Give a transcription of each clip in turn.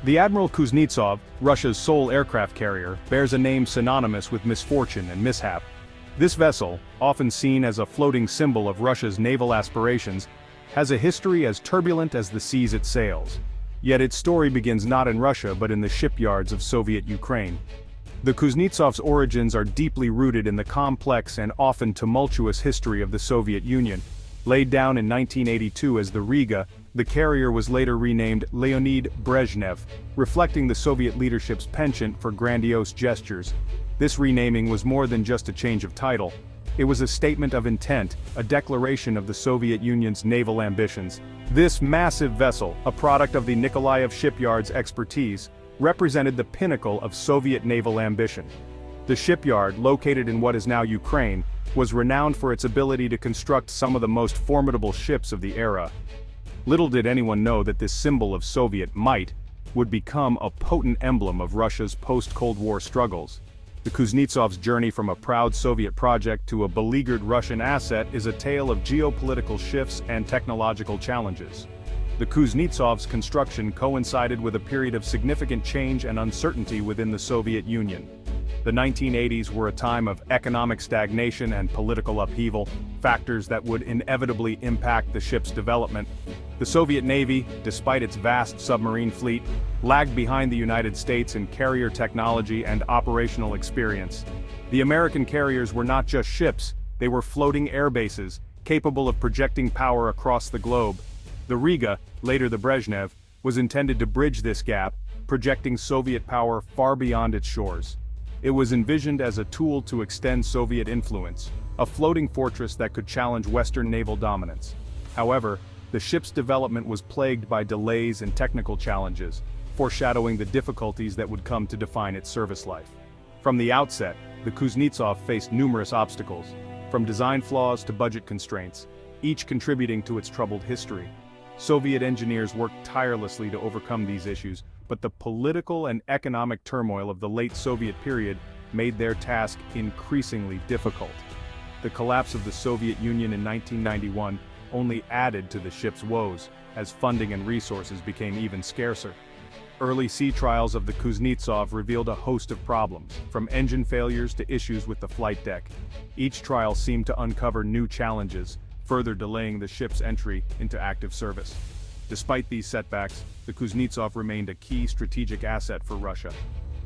The Admiral Kuznetsov, Russia's sole aircraft carrier, bears a name synonymous with misfortune and mishap. This vessel, often seen as a floating symbol of Russia's naval aspirations, has a history as turbulent as the seas it sails. Yet its story begins not in Russia but in the shipyards of Soviet Ukraine. The Kuznetsov's origins are deeply rooted in the complex and often tumultuous history of the Soviet Union. Laid down in 1982 as the Riga, the carrier was later renamed Leonid Brezhnev, reflecting the Soviet leadership's penchant for grandiose gestures. This renaming was more than just a change of title. It was a statement of intent, a declaration of the Soviet Union's naval ambitions. This massive vessel, a product of the Nikolaev shipyard's expertise, represented the pinnacle of Soviet naval ambition. The shipyard, located in what is now Ukraine, was renowned for its ability to construct some of the most formidable ships of the era. Little did anyone know that this symbol of Soviet might would become a potent emblem of Russia's post-Cold War struggles. The Kuznetsov's journey from a proud Soviet project to a beleaguered Russian asset is a tale of geopolitical shifts and technological challenges. The Kuznetsov's construction coincided with a period of significant change and uncertainty within the Soviet Union. The 1980s were a time of economic stagnation and political upheaval, factors that would inevitably impact the ship's development. The Soviet Navy, despite its vast submarine fleet, lagged behind the United States in carrier technology and operational experience. The American carriers were not just ships, they were floating air bases, capable of projecting power across the globe. The Riga, later the Brezhnev, was intended to bridge this gap, projecting Soviet power far beyond its shores. It was envisioned as a tool to extend Soviet influence, a floating fortress that could challenge Western naval dominance. However, the ship's development was plagued by delays and technical challenges, foreshadowing the difficulties that would come to define its service life. From the outset, the Kuznetsov faced numerous obstacles, from design flaws to budget constraints, each contributing to its troubled history. Soviet engineers worked tirelessly to overcome these issues, but the political and economic turmoil of the late Soviet period made their task increasingly difficult. The collapse of the Soviet Union in 1991 only added to the ship's woes, as funding and resources became even scarcer. Early sea trials of the Kuznetsov revealed a host of problems, from engine failures to issues with the flight deck. Each trial seemed to uncover new challenges, further delaying the ship's entry into active service. Despite these setbacks, the Kuznetsov remained a key strategic asset for Russia.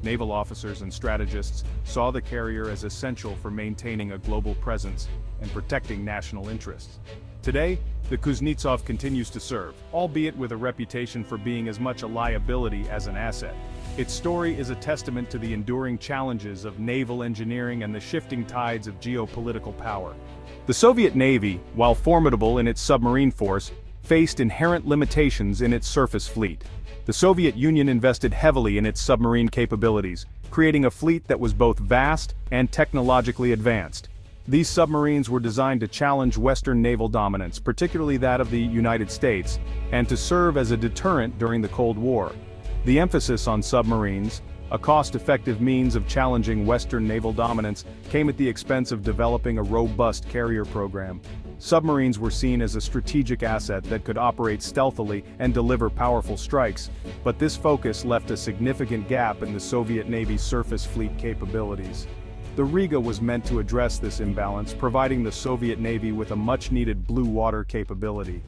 Naval officers and strategists saw the carrier as essential for maintaining a global presence and protecting national interests. Today, the Kuznetsov continues to serve, albeit with a reputation for being as much a liability as an asset. Its story is a testament to the enduring challenges of naval engineering and the shifting tides of geopolitical power. The Soviet Navy, while formidable in its submarine force, faced inherent limitations in its surface fleet. The Soviet Union invested heavily in its submarine capabilities, creating a fleet that was both vast and technologically advanced. These submarines were designed to challenge Western naval dominance, particularly that of the United States, and to serve as a deterrent during the Cold War. The emphasis on submarines, a cost-effective means of challenging Western naval dominance, came at the expense of developing a robust carrier program. Submarines were seen as a strategic asset that could operate stealthily and deliver powerful strikes, but this focus left a significant gap in the Soviet Navy's surface fleet capabilities. The Riga was meant to address this imbalance, providing the Soviet Navy with a much-needed blue water capability.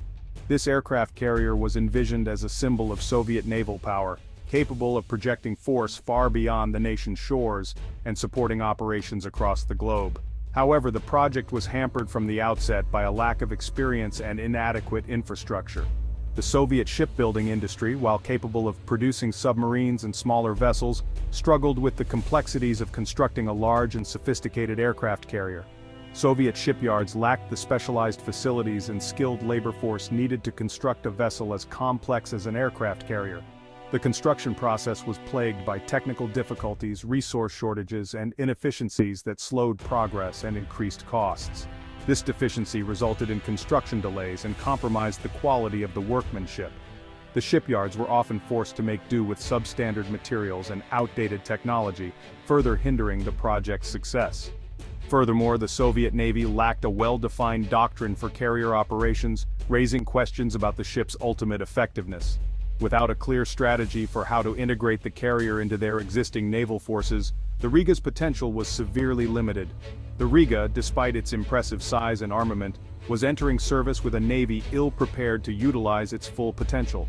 This aircraft carrier was envisioned as a symbol of Soviet naval power, capable of projecting force far beyond the nation's shores and supporting operations across the globe. However, the project was hampered from the outset by a lack of experience and inadequate infrastructure. The Soviet shipbuilding industry, while capable of producing submarines and smaller vessels, struggled with the complexities of constructing a large and sophisticated aircraft carrier. Soviet shipyards lacked the specialized facilities and skilled labor force needed to construct a vessel as complex as an aircraft carrier. The construction process was plagued by technical difficulties, resource shortages, and inefficiencies that slowed progress and increased costs. This deficiency resulted in construction delays and compromised the quality of the workmanship. The shipyards were often forced to make do with substandard materials and outdated technology, further hindering the project's success. Furthermore, the Soviet Navy lacked a well-defined doctrine for carrier operations, raising questions about the ship's ultimate effectiveness. Without a clear strategy for how to integrate the carrier into their existing naval forces, the Riga's potential was severely limited. The Riga, despite its impressive size and armament, was entering service with a navy ill-prepared to utilize its full potential.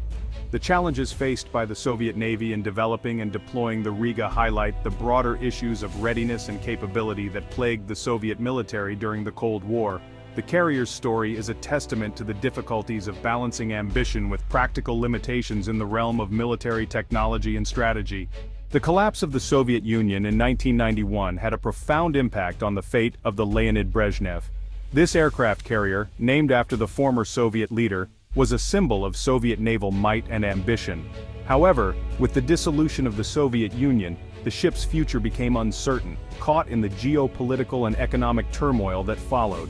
The challenges faced by the Soviet Navy in developing and deploying the Riga highlight the broader issues of readiness and capability that plagued the Soviet military during the Cold War. The carrier's story is a testament to the difficulties of balancing ambition with practical limitations in the realm of military technology and strategy. The collapse of the Soviet Union in 1991 had a profound impact on the fate of the Leonid Brezhnev. This aircraft carrier, named after the former Soviet leader, was a symbol of Soviet naval might and ambition. However, with the dissolution of the Soviet Union, the ship's future became uncertain, caught in the geopolitical and economic turmoil that followed.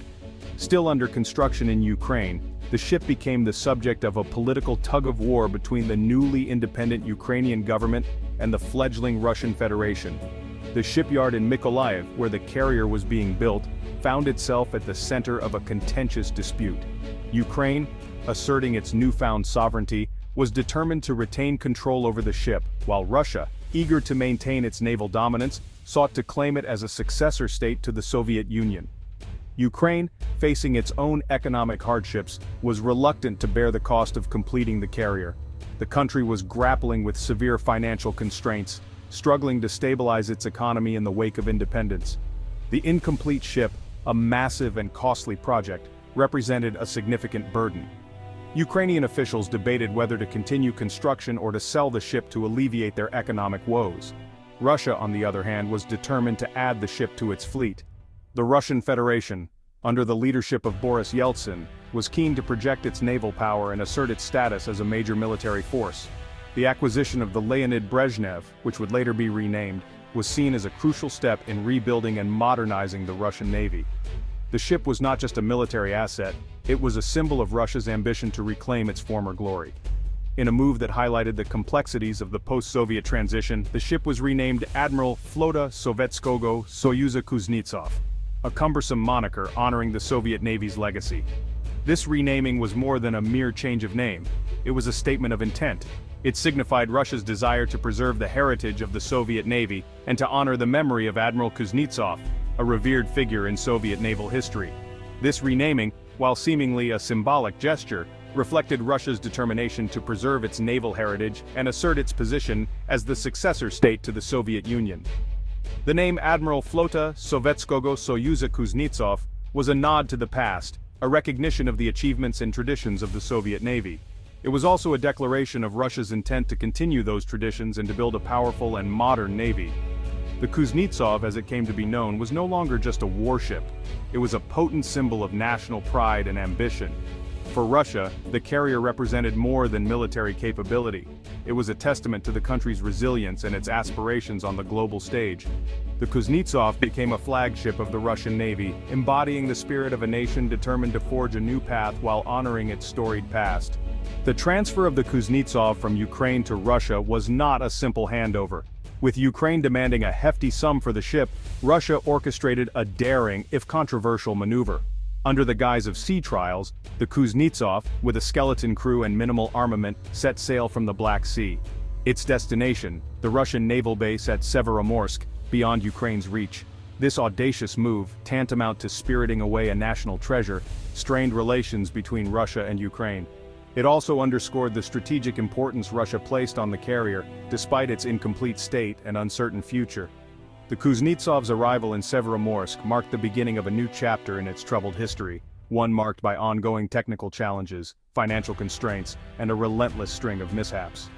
Still under construction in Ukraine, the ship became the subject of a political tug-of-war between the newly independent Ukrainian government and the fledgling Russian Federation. The shipyard in Mykolaiv, where the carrier was being built, found itself at the center of a contentious dispute. Ukraine, asserting its newfound sovereignty, was determined to retain control over the ship, while Russia, eager to maintain its naval dominance, sought to claim it as a successor state to the Soviet Union. Ukraine, facing its own economic hardships, was reluctant to bear the cost of completing the carrier. The country was grappling with severe financial constraints, struggling to stabilize its economy in the wake of independence. The incomplete ship, a massive and costly project, represented a significant burden. Ukrainian officials debated whether to continue construction or to sell the ship to alleviate their economic woes. Russia, on the other hand, was determined to add the ship to its fleet. The Russian Federation, under the leadership of Boris Yeltsin, was keen to project its naval power and assert its status as a major military force. The acquisition of the Leonid Brezhnev, which would later be renamed, was seen as a crucial step in rebuilding and modernizing the Russian Navy. The ship was not just a military asset, it was a symbol of Russia's ambition to reclaim its former glory. In a move that highlighted the complexities of the post-Soviet transition, the ship was renamed Admiral Flota Sovetskogo Soyuza Kuznetsov, a cumbersome moniker honoring the Soviet Navy's legacy. This renaming was more than a mere change of name. It was a statement of intent. It signified Russia's desire to preserve the heritage of the Soviet Navy and to honor the memory of Admiral Kuznetsov, a revered figure in Soviet naval history. This renaming, while seemingly a symbolic gesture, reflected Russia's determination to preserve its naval heritage and assert its position as the successor state to the Soviet Union. The name Admiral Flota Sovetskogo Soyuza Kuznetsov was a nod to the past, a recognition of the achievements and traditions of the Soviet Navy. It was also a declaration of Russia's intent to continue those traditions and to build a powerful and modern navy. The Kuznetsov, as it came to be known, was no longer just a warship. It was a potent symbol of national pride and ambition. For Russia, the carrier represented more than military capability. It was a testament to the country's resilience and its aspirations on the global stage. The Kuznetsov became a flagship of the Russian Navy, embodying the spirit of a nation determined to forge a new path while honoring its storied past. The transfer of the Kuznetsov from Ukraine to Russia was not a simple handover. With Ukraine demanding a hefty sum for the ship, Russia orchestrated a daring, if controversial, maneuver. Under the guise of sea trials, the Kuznetsov, with a skeleton crew and minimal armament, set sail from the Black Sea. Its destination, the Russian naval base at Severomorsk, beyond Ukraine's reach. This audacious move, tantamount to spiriting away a national treasure, strained relations between Russia and Ukraine. It also underscored the strategic importance Russia placed on the carrier, despite its incomplete state and uncertain future. The Kuznetsov's arrival in Severomorsk marked the beginning of a new chapter in its troubled history, one marked by ongoing technical challenges, financial constraints, and a relentless string of mishaps.